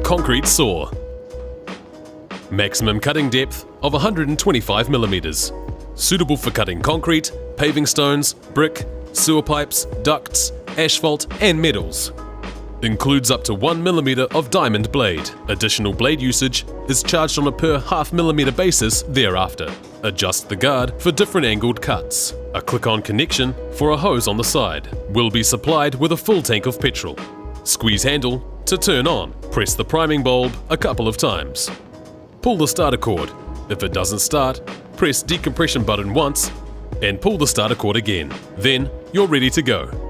concrete saw. Maximum cutting depth of 125mm. Suitable for cutting concrete, paving stones, brick, sewer pipes, ducts, asphalt and metals. Includes up to 1mm of diamond blade. Additional blade usage is charged on a per ½ mm basis thereafter. Adjust the guard for different angled cuts. A click-on connection for a hose on the side. Will be supplied with a full tank of petrol. Squeeze handle to turn on. Press the priming bulb a couple of times. Pull the starter cord. If it doesn't start, press decompression button once and pull the starter cord again. Then you're ready to go.